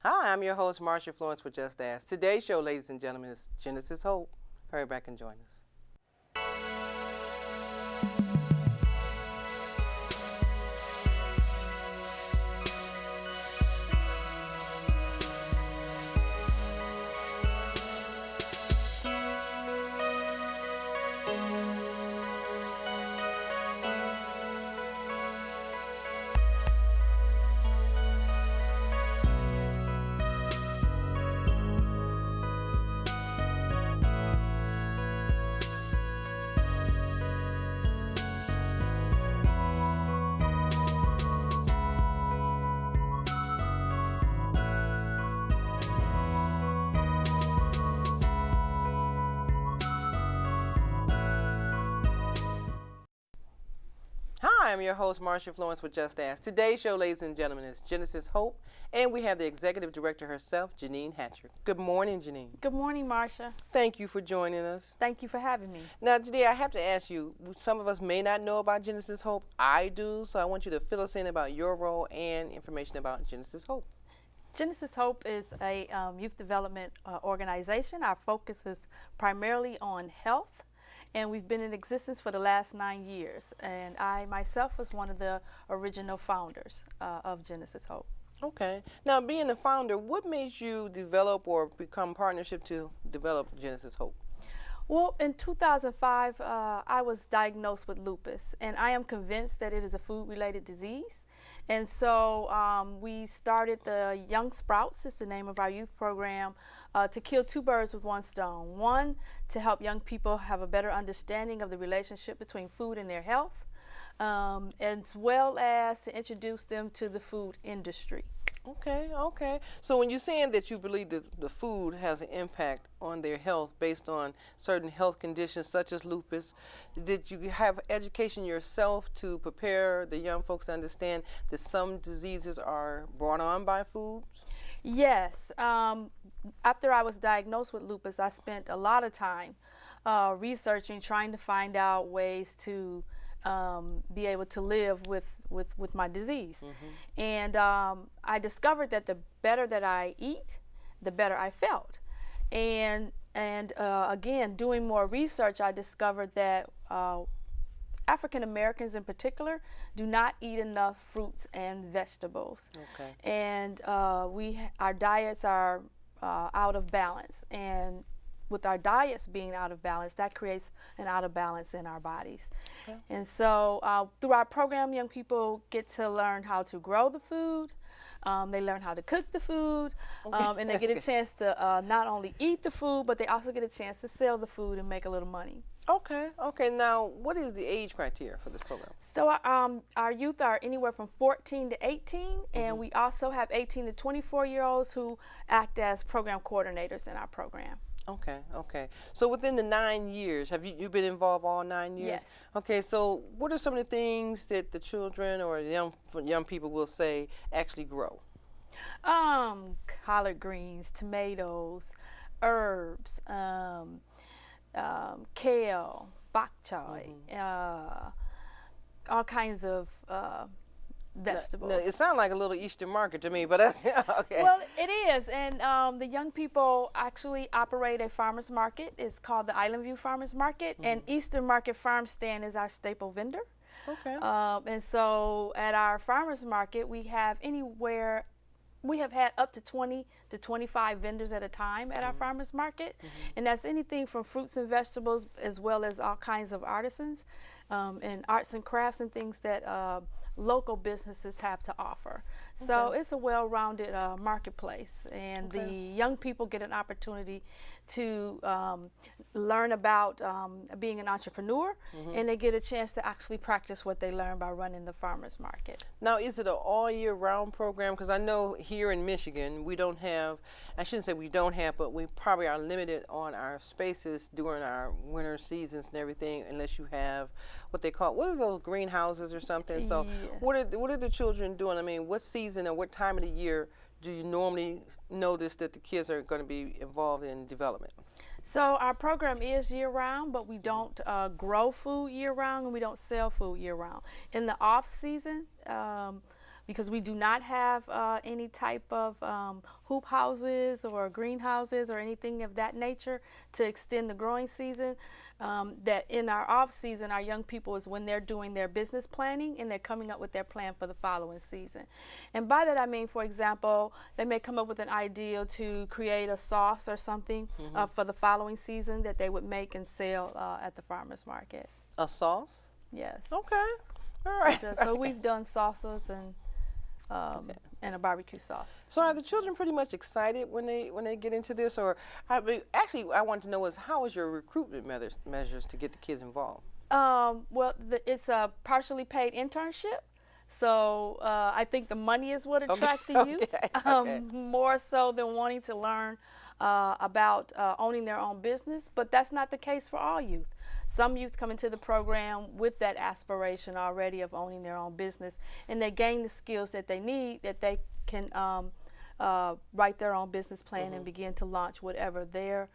Hi, I'm your host, Marsha, Florence with Just Ask. Today's show, ladies and gentlemen, is Genesis Hope. Hurry back and join us. Hi, I'm your host, Marsha, Florence with Just Ask. Today's show, ladies and gentlemen, is Genesis Hope, and we have the executive director herself, Jeanine Hatcher. Good morning, Jeanine. Good morning, Marsha. Thank you for joining us. Thank you for having me. Now, Jeanine, I have to ask you, some of us may not know about Genesis Hope. I do, so I want you to fill us in about your role and information about Genesis Hope. Genesis Hope is a youth development organization. Our focus is primarily on health, and we've been in existence for the last 9 years. And I myself was one of the original founders of Genesis Hope. Okay. Now, being the founder, what made you develop or become partnership to develop Genesis Hope? Well, in 2005, I was diagnosed with lupus, and I am convinced that it is a food-related disease. And so we started the Young Sprouts, is the name of our youth program, to kill two birds with one stone. One, to help young people have a better understanding of the relationship between food and their health, as well as to introduce them to the food industry. Okay. So when you're saying that you believe that the food has an impact on their health based on certain health conditions such as lupus, did you have education yourself to prepare the young folks to understand that some diseases are brought on by foods? Yes. After I was diagnosed with lupus, I spent a lot of time researching, trying to find out ways to be able to live with my disease. Mm-hmm. And I discovered that the better that I eat, the better I felt. And again, doing more research, I discovered that African Americans in particular do not eat enough fruits and vegetables. Okay. And our diets are out of balance. And with our diets being out of balance, that creates an out of balance in our bodies. Okay. And so through our program, young people get to learn how to grow the food. They learn how to cook the food, and they get a chance to not only eat the food, but they also get a chance to sell the food and make a little money. Okay. Now, what is the age criteria for this program? So our youth are anywhere from 14 to 18, mm-hmm. and we also have 18 to 24-year-olds who act as program coordinators in our program. Okay. So within the 9 years, have you been involved all 9 years? Yes. Okay, so what are some of the things that the children or the young people will say actually grow? Collard greens, tomatoes, herbs, kale, bok choy, mm-hmm. All kinds of vegetables. No, it sounds like a little Eastern market to me, but okay. Well, it is, and the young people actually operate a farmer's market. It's called the Island View Farmer's Market, mm-hmm. and Eastern Market Farm Stand is our staple vendor. Okay. And so at our farmer's market, we have had up to 20 to 25 vendors at a time at mm-hmm. our farmer's market, mm-hmm. and that's anything from fruits and vegetables as well as all kinds of artisans and arts and crafts and things that local businesses have to offer. Okay. So it's a well-rounded marketplace, and the young people get an opportunity to learn about being an entrepreneur, mm-hmm. and they get a chance to actually practice what they learn by running the farmer's market. Now, is it an all-year-round program? Because I know here in Michigan, we don't have, I shouldn't say we don't have, but we probably are limited on our spaces during our winter seasons and everything, unless you have what they call, what are those, greenhouses or something? So Yeah. what are the children doing? I mean, what season or what time of the year do you normally notice that the kids are going to be involved in development? So our program is year-round, but we don't grow food year-round, and we don't sell food year-round. In the off-season, because we do not have any type of hoop houses or greenhouses or anything of that nature to extend the growing season, that in our off season, our young people is when they're doing their business planning and they're coming up with their plan for the following season. And by that I mean, for example, they may come up with an idea to create a sauce or something for the following season that they would make and sell at the farmer's market. A sauce? Yes. Okay. All right. So we've done salsas and a barbecue sauce. So are the children pretty much excited when they get into this, or actually I want to know is how is your recruitment measures to get the kids involved? Well, it's a partially paid internship. So I think the money is what attracts the youth, more so than wanting to learn about owning their own business. But that's not the case for all youth. Some youth come into the program with that aspiration already of owning their own business, and they gain the skills that they need, that they can write their own business plan and begin to launch whatever their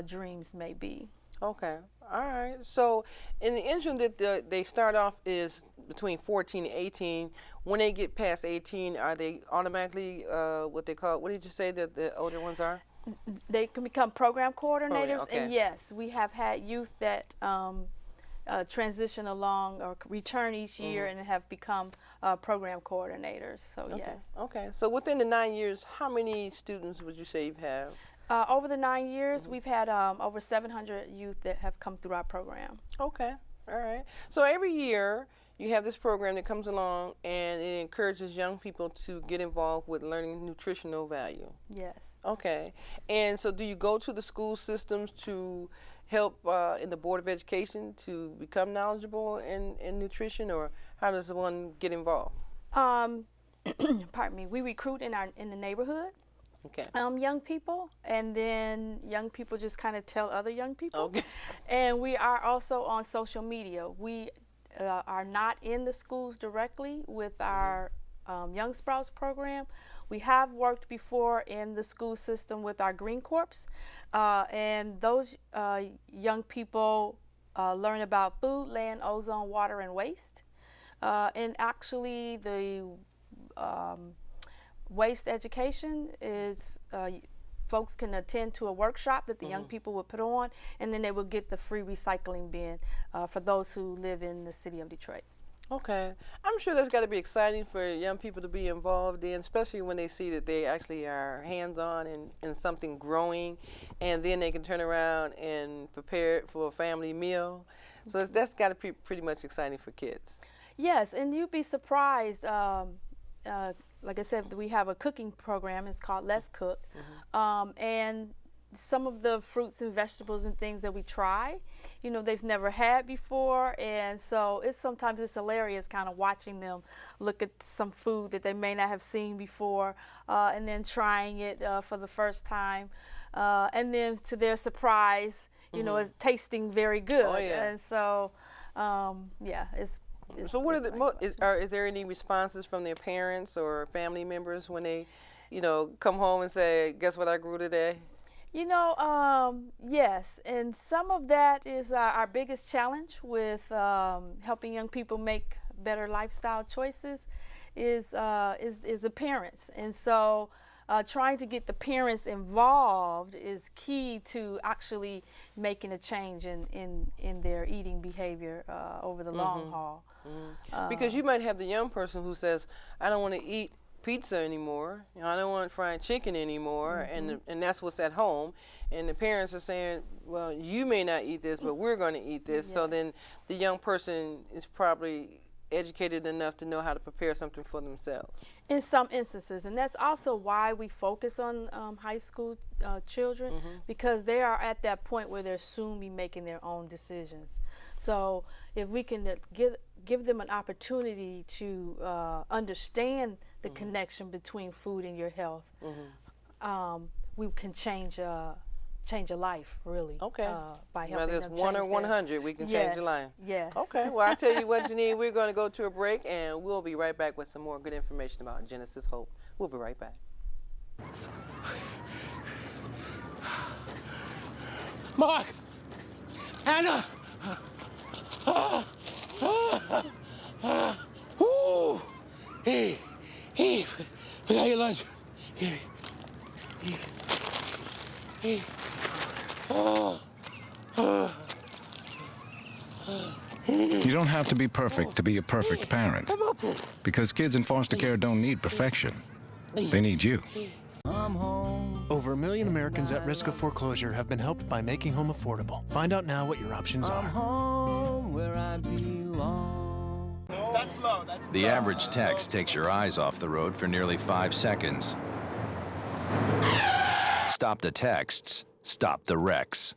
dreams may be. Okay. All right. So in the interim that they start off is between 14 and 18. When they get past 18, are they automatically what they call, what did you say that the older ones are? They can become program coordinators, okay. and yes, we have had youth that transition along or return each year and have become program coordinators. So yes. Okay. So within the 9 years, how many students would you say you have? Over the 9 years, we've had over 700 youth that have come through our program. Okay. All right. So every year you have this program that comes along and it encourages young people to get involved with learning nutritional value. Yes. Okay. And so do you go to the school systems to help in the Board of Education to become knowledgeable in nutrition, or how does one get involved? Pardon me. We recruit in the neighborhood. Okay. Young people, and then young people just kind of tell other young people. Okay. And we are also on social media. We are not in the schools directly with our Young Sprouts program. We have worked before in the school system with our Green Corps, and those young people learn about food, land, ozone, water, and waste. And actually the waste education is folks can attend to a workshop that the young people would put on, and then they will get the free recycling bin for those who live in the city of Detroit. Okay. I'm sure that's got to be exciting for young people to be involved in, especially when they see that they actually are hands-on in something growing, and then they can turn around and prepare it for a family meal. So that's got to be pretty much exciting for kids. Yes, and you'd be surprised. Like I said, we have a cooking program. It's called Let's Cook. And some of the fruits and vegetables and things that we try, they've never had before. And so sometimes it's hilarious kind of watching them look at some food that they may not have seen before, and then trying it for the first time. And then to their surprise, it's tasting very good. Oh, yeah. And so, yeah, so what is there any responses from their parents or family members when they, come home and say, guess what I grew today? Yes, and some of that is our biggest challenge with helping young people make better lifestyle choices is the parents. And so trying to get the parents involved is key to actually making a change in their eating behavior over the long haul. Because you might have the young person who says, I don't want to eat pizza anymore, I don't want fried chicken anymore, and that's what's at home, and the parents are saying, well, you may not eat this, but we're going to eat this. Yes. So then the young person is probably educated enough to know how to prepare something for themselves. In some instances, and that's also why we focus on high school children, because they are at that point where they'll soon be making their own decisions. So if we can give them an opportunity to understand the connection between food and your health, we can change a life, really. Okay. By helping whether them it's 1 or 100, we can change a life. Yes. Okay. Well, I tell you what, Jeanine, we're going to go to a break, and we'll be right back with some more good information about Genesis Hope. We'll be right back. Mark! Anna! Ooh. Hey, Hey, forgot your lunch. Here. Hey. You don't have to be perfect to be a perfect parent, because kids in foster care don't need perfection. They need you. Over 1 million Americans at risk of foreclosure have been helped by making home affordable. Find out now what your options are. The average text takes your eyes off the road for nearly 5 seconds. Stop the texts. Stop the wrecks.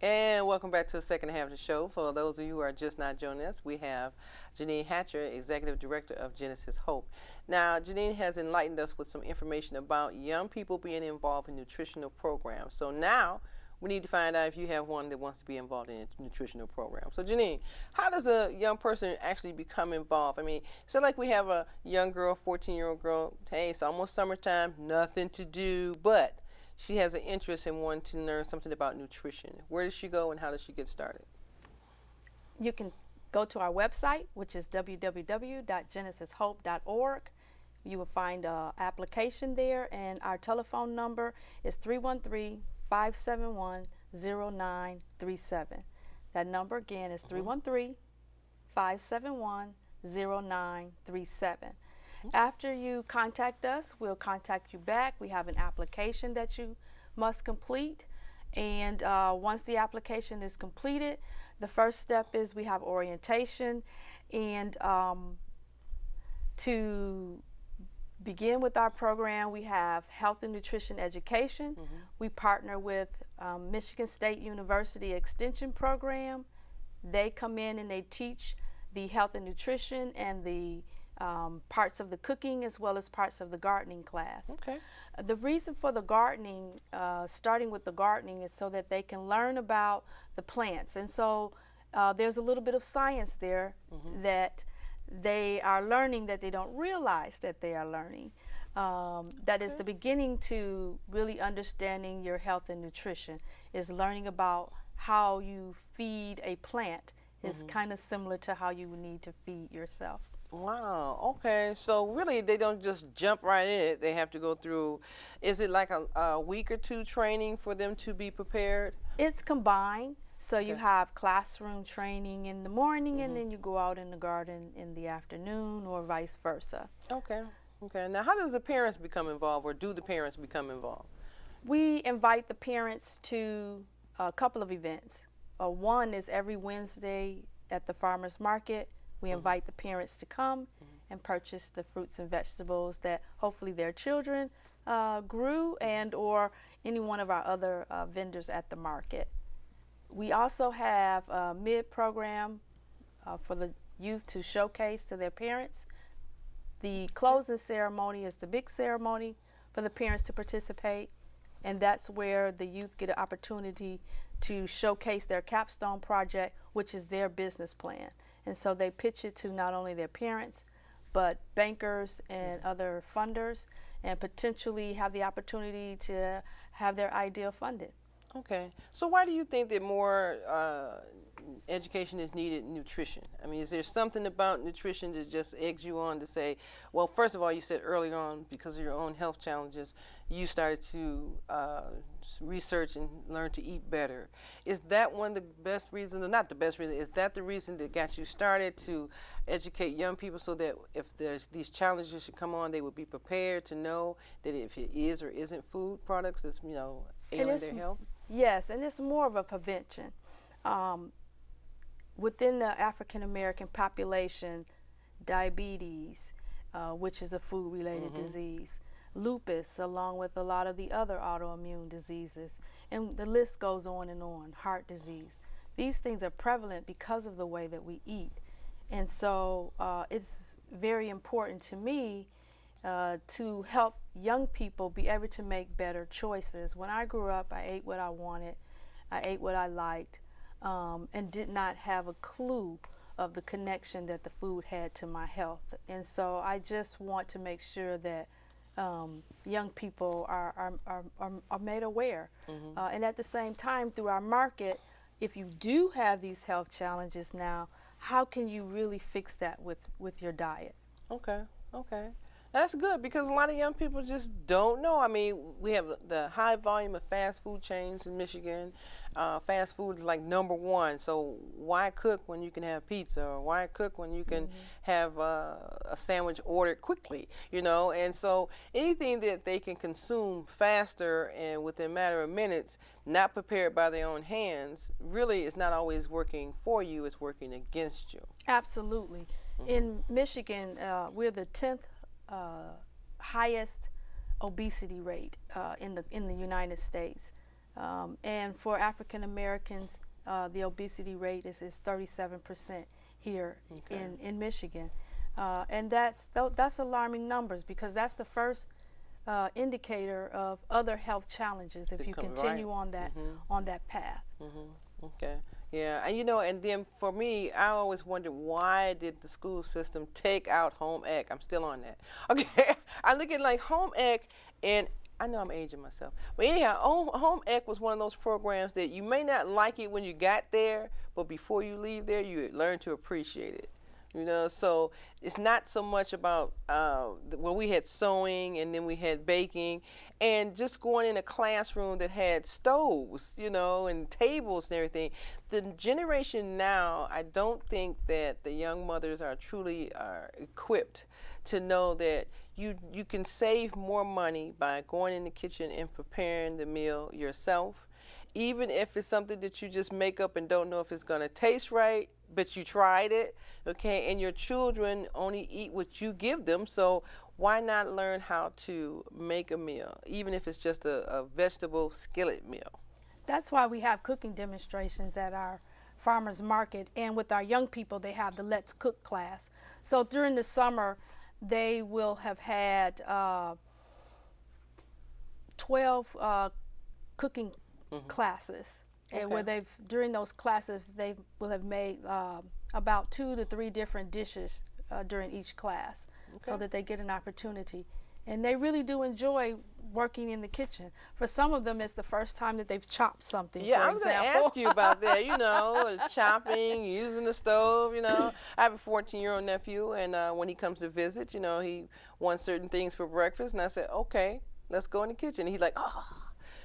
And welcome back to the second half of the show. For those of you who are just not joining us, we have Jeanine Hatcher, Executive Director of GenesisHOPE. Now, Jeanine has enlightened us with some information about young people being involved in nutritional programs. So now we need to find out if you have one that wants to be involved in a nutritional program. So Jeanine, how does a young person actually become involved? I mean, so like we have a young girl, 14-year-old girl, hey, it's almost summertime, nothing to do, but she has an interest in wanting to learn something about nutrition. Where does she go and how does she get started? You can go to our website, which is www.genesishope.org. You will find an application there, and our telephone number is 313-571-0937. That number again is 313-571-0937. After you contact us, we'll contact you back. We have an application that you must complete. And once the application is completed, the first step is we have orientation. And to begin with our program, we have health and nutrition education. We partner with Michigan State University Extension Program. They come in and they teach the health and nutrition and the parts of the cooking as well as parts of the gardening class. Okay. The reason for the gardening, starting with the gardening, is so that they can learn about the plants. And so there's a little bit of science there that they are learning that they don't realize that they are learning. That is the beginning to really understanding your health and nutrition, is learning about how you feed a plant is kind of similar to how you would need to feed yourself. Wow, okay. So really they don't just jump right in it. They have to go through, is it like a week or two training for them to be prepared? It's combined. So you have classroom training in the morning and then you go out in the garden in the afternoon, or vice versa. Okay, okay. Now how does the parents become involved, or do the parents become involved? We invite the parents to a couple of events. One is every Wednesday at the farmer's market. We invite the parents to come and purchase the fruits and vegetables that hopefully their children grew, and or any one of our other vendors at the market. We also have a mid-program for the youth to showcase to their parents. The closing ceremony is the big ceremony for the parents to participate, and that's where the youth get an opportunity to showcase their capstone project, which is their business plan. And so they pitch it to not only their parents, but bankers and other funders, and potentially have the opportunity to have their idea funded. Okay. So why do you think that more education is needed in nutrition? I mean, is there something about nutrition that just eggs you on to say, well, first of all, you said early on, because of your own health challenges, you started to research and learn to eat better. Is that one of the best reasons, or not the best reason, is that the reason that got you started to educate young people, so that if there's these challenges should come on, they would be prepared to know that if it is or isn't food products that's, you know, ailing their health? Yes, and it's more of a prevention. Within the African American population, diabetes, which is a food-related disease, lupus, along with a lot of the other autoimmune diseases, and the list goes on and on, heart disease. These things are prevalent because of the way that we eat. And so it's very important to me to help young people be able to make better choices. When I grew up, I ate what I wanted, I ate what I liked, and did not have a clue of the connection that the food had to my health. And so I just want to make sure that young people are made aware. And at the same time, through our market, if you do have these health challenges now, how can you really fix that with your diet? Okay, okay. That's good because a lot of young people just don't know. I mean, we have the high volume of fast food chains in Michigan. Fast food is like #1. So why cook when you can have pizza, or why cook when you can have a sandwich ordered quickly, you know? And so anything that they can consume faster and within a matter of minutes, not prepared by their own hands, really is not always working for you, it's working against you. Absolutely. In Michigan, we're the 10th highest obesity rate in the United States. And for African Americans, the obesity rate is 37% here in Michigan. And that's alarming numbers, because that's the first indicator of other health challenges if you continue on that path. Okay. Yeah, and you know, and then for me, I always wondered, why did the school system take out home ec? I'm still on that. Okay, I look at like home ec, and I know I'm aging myself, but anyhow, home ec was one of those programs that you may not like it when you got there, but before you leave there, you learn to appreciate it. You know, so it's not so much about, well, we had sewing and then we had baking, and just going in a classroom that had stoves, you know, and tables and everything. The generation now, I don't think that the young mothers are truly equipped to know that you can save more money by going in the kitchen and preparing the meal yourself, even if it's something that you just make up and don't know if it's going to taste right, but you tried it, okay? And your children only eat what you give them, so why not learn how to make a meal, even if it's just a vegetable skillet meal? That's why we have cooking demonstrations at our farmers market, and with our young people, they have the Let's Cook class. So during the summer, they will have had 12 cooking classes, and where during those classes they will have made about 2 to 3 different dishes during each class, so that they get an opportunity. And they really do enjoy working in the kitchen. For some of them, it's the first time that they've chopped something. Yeah, for I was going to example. ask you about that, you know, chopping, using the stove, you know. I have a 14-year-old nephew, and when he comes to visit, you know, he wants certain things for breakfast, and I said, okay, let's go in the kitchen. And he's like, oh.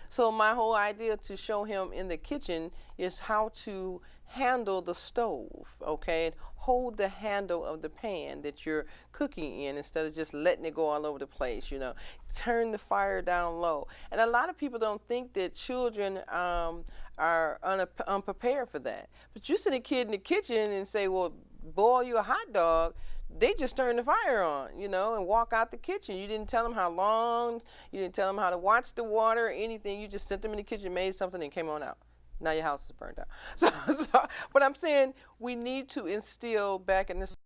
So my whole idea to show him in the kitchen is how to handle the stove, okay, and hold the handle of the pan that you're cooking in instead of just letting it go all over the place, you know. Turn the fire down low. And a lot of people don't think that children are unprepared for that. But you send a kid in the kitchen and say, well, boil you a hot dog, they just turn the fire on, you know, and walk out the kitchen. You didn't tell them how long, you didn't tell them how to watch the water or anything. You just sent them in the kitchen, made something, and came on out. Now your house is burned out. So, but I'm saying we need to instill back in this